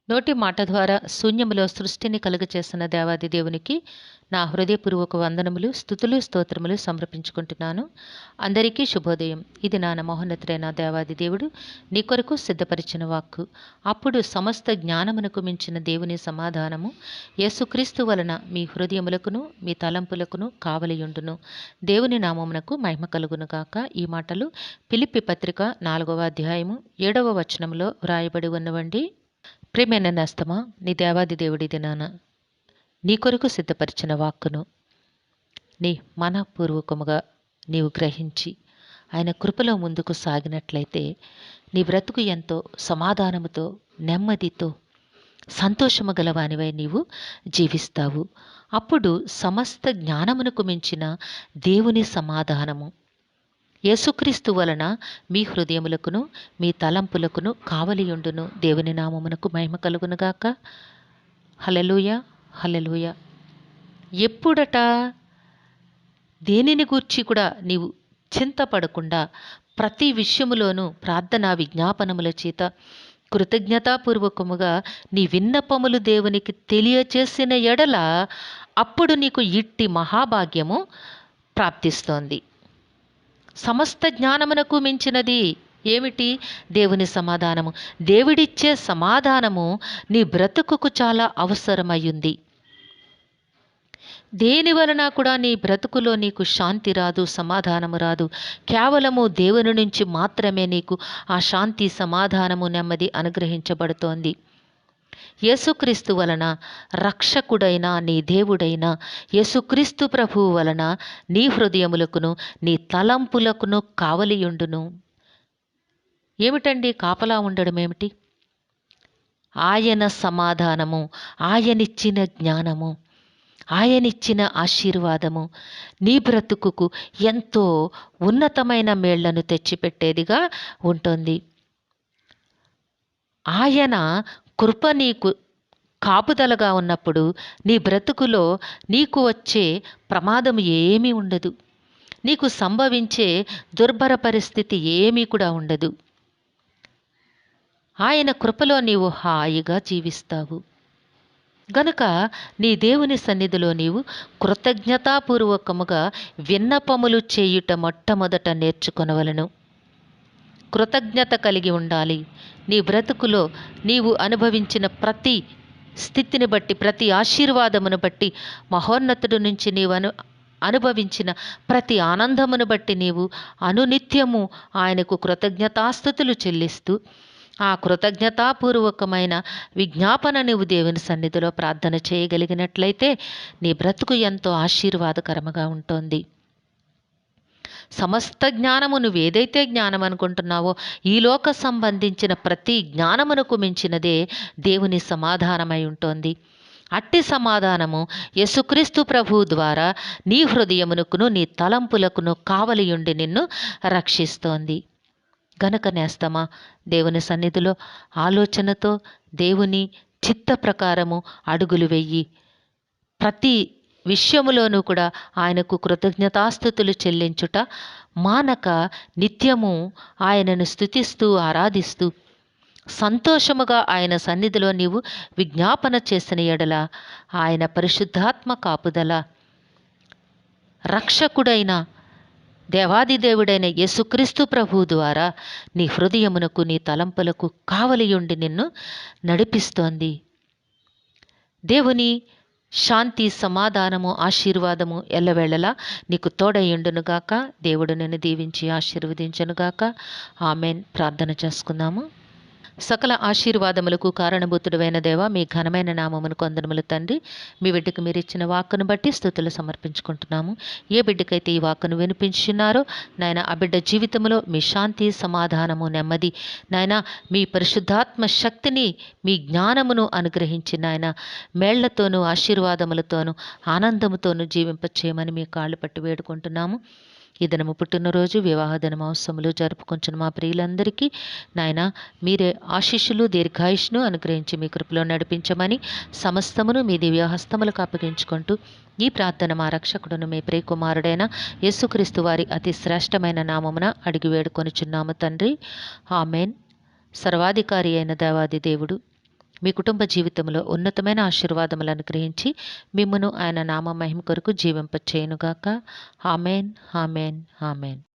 నోటి మాట ద్వారా శూన్యములో సృష్టిని కలుగచేసిన దేవాది దేవునికి నా హృదయపూర్వక వందనములు, స్తుతులు, స్తోత్రములు సమర్పించుకుంటున్నాను. అందరికీ శుభోదయం. ఇది నా మహోన్నతుడైన దేవాది దేవుడు నీ కొరకు సిద్ధపరిచిన వాక్కు. అప్పుడు సమస్త జ్ఞానమునకు మించిన దేవుని సమాధానము యేసుక్రీస్తు వలన మీ హృదయములకును మీ తలంపులకును కావలియుండును. దేవుని నామమునకు మహిమ కలుగునుగాక. ఈ మాటలు ఫిలిప్పీ పత్రిక 4వ అధ్యాయము 7వ వచనంలో వ్రాయబడి ఉన్నవండి. ప్రియమైన నేస్తమా, నీ దేవాది దేవుడి దినాన నీ కొరకు సిద్ధపరిచిన వాక్కును నీ మనపూర్వకముగా నీవు గ్రహించి ఆయన కృపలో ముందుకు సాగినట్లయితే నీ బ్రతుకు ఎంతో సమాధానముతో, నెమ్మదితో, సంతోషము గలవానివై నీవు జీవిస్తావు. అప్పుడు సమస్త జ్ఞానమునకు మించిన దేవుని సమాధానము యేసుక్రీస్తు వలన మీ హృదయములకును మీ తలంపులకును కావలియుండును. దేవుని నామమునకు మహిమ కలుగునుగాక. హల్లెలూయా, హల్లెలూయా. ఎప్పుడట దేనిని గూర్చి కూడా నీవు చింతపడకుండా ప్రతి విషయములోనూ ప్రార్థనా విజ్ఞాపనముల చేత కృతజ్ఞతాపూర్వకముగా నీ విన్నపములు దేవునికి తెలియచేసిన ఎడల అప్పుడు నీకు ఇట్టి మహాభాగ్యము ప్రాప్తిస్తోంది. సమస్త జ్ఞానమునకు మించినది ఏమిటి? దేవుని సమాధానము. దేవుడిచ్చే సమాధానము నీ బ్రతుకుకు చాలా అవసరమయ్యుంది. దేని వలన కూడా నీ బ్రతుకులో నీకు శాంతి రాదు, సమాధానము రాదు. కేవలము దేవుని నుంచి మాత్రమే నీకు ఆ శాంతి, సమాధానము, నెమ్మది అనుగ్రహించబడుతోంది. యేసుక్రీస్తు వలన రక్షకుడైన నీ దేవుడైన యేసుక్రీస్తు ప్రభువు వలన నీ హృదయములకును నీ తలంపులకును కావలియుండును. ఏమిటండి కాపలా ఉండడం ఏమిటి? ఆయన సమాధానము, ఆయనిచ్చిన జ్ఞానము, ఆయనిచ్చిన ఆశీర్వాదము నీ బ్రతుకుకు ఎంతో ఉన్నతమైన మేళ్లను తెచ్చిపెట్టేదిగా ఉంటుంది. ఆయన కృప నీకు కాపుదలగా ఉన్నప్పుడు నీ బ్రతుకులో నీకు వచ్చే ప్రమాదం ఏమీ ఉండదు. నీకు సంభవించే దుర్భర పరిస్థితి ఏమీ కూడా ఉండదు. ఆయన కృపలో నీవు హాయిగా జీవిస్తావు. గనుక నీ దేవుని సన్నిధిలో నీవు కృతజ్ఞతాపూర్వకముగా విన్నపములు చేయుట మొట్టమొదట నేర్చుకొనవలను. కృతజ్ఞత కలిగి ఉండాలి. నీ బ్రతుకులో నీవు అనుభవించిన ప్రతి స్థితిని బట్టి, ప్రతి ఆశీర్వాదమును బట్టి, మహోన్నతుడి నుంచి నీవు అనుభవించిన ప్రతి ఆనందమును బట్టి నీవు అనునిత్యము ఆయనకు కృతజ్ఞతాస్తుతులు చెల్లిస్తూ ఆ కృతజ్ఞతాపూర్వకమైన విజ్ఞాపన నీవు దేవుని సన్నిధిలో ప్రార్థన చేయగలిగినట్లయితే నీ బ్రతుకు ఎంతో ఆశీర్వాదకరముగా ఉంటుంది. సమస్త జ్ఞానము నువ్వేదైతే జ్ఞానం అనుకుంటున్నావో ఈ లోక సంబంధించిన ప్రతి జ్ఞానమునకు మించినదే దేవుని సమాధానమై ఉంటుంది. అట్టి సమాధానము యేసుక్రీస్తు ప్రభువు ద్వారా నీ హృదయమునకును నీ తలంపులకును కావలియుండి నిన్ను రక్షిస్తోంది. గనక నేస్తమా, దేవుని సన్నిధిలో ఆలోచనతో దేవుని చిత్త ప్రకారము అడుగులు వెయ్యి. ప్రతి విషయములోనూ కూడా ఆయనకు కృతజ్ఞతాస్తుతులు చెల్లించుట మానక నిత్యము ఆయనను స్తుతిస్తూ ఆరాధిస్తూ సంతోషముగా ఆయన సన్నిధిలో నీవు విజ్ఞాపన చేసిన ఎడల ఆయన పరిశుద్ధాత్మ కాపుదల రక్షకుడైన దేవాది దేవుడైన యేసుక్రీస్తు ప్రభువు ద్వారా నీ హృదయమునకు నీ తలంపులకు కావలియుండి నిన్ను నడిపిస్తోంది. దేవుని శాంతి, సమాధానము, ఆశీర్వాదము ఎల్లవేళలా నీకు తోడయ్యుండునుగాక. దేవుడు నిన్ను దీవించి ఆశీర్వదించునుగాక. ఆమెన్. ప్రార్థన చేసుకుందాము. సకల ఆశీర్వాదములకు కారణభూతుడైన దేవా, మీ ఘనమైన నామమును వందనములు తండ్రి. మీ బిడ్డకు మీరు ఇచ్చిన వాక్కును బట్టి స్తుతులు సమర్పించుకుంటున్నాము. ఏ బిడ్డకైతే ఈ వాక్కును వినిపించున్నారో నాయన, ఆ బిడ్డ జీవితంలో మీ శాంతి, సమాధానము, నెమ్మది నాయన, మీ పరిశుద్ధాత్మ శక్తిని, మీ జ్ఞానమును అనుగ్రహించి నాయన మేళ్లతోనూ ఆశీర్వాదములతోనూ ఆనందముతోనూ జీవింపచేయమని మీ కాళ్ళు పట్టి వేడుకుంటున్నాము. ఈ దినము పుట్టినరోజు, వివాహ దినమోత్సవములు జరుపుకొంచున్న మా ప్రియులందరికీ నాయన మీరే ఆశీస్సులు, దీర్ఘాయుష్ను అనుగ్రహించి మీ కృపలో నడిపించమని సమస్తమును మీ దివ్యహస్తములకు అప్పగించుకుంటూ ఈ ప్రార్థన మా రక్షకుడును మీ ప్రియకుమారుడైన యేసుక్రీస్తు వారి అతి శ్రేష్టమైన నామమున అడిగి వేడుకొనుచున్నాము తండ్రి. ఆమెన్. సర్వాధికారి అయిన దేవాది దేవుడు మీ కుటుంబ జీవితంలో ఉన్నతమైన ఆశీర్వాదములను అనుగ్రహించి మిమ్మును ఆయన నామ మహిమ కొరకు జీవింపచేయునుగాక. Amen, amen, amen.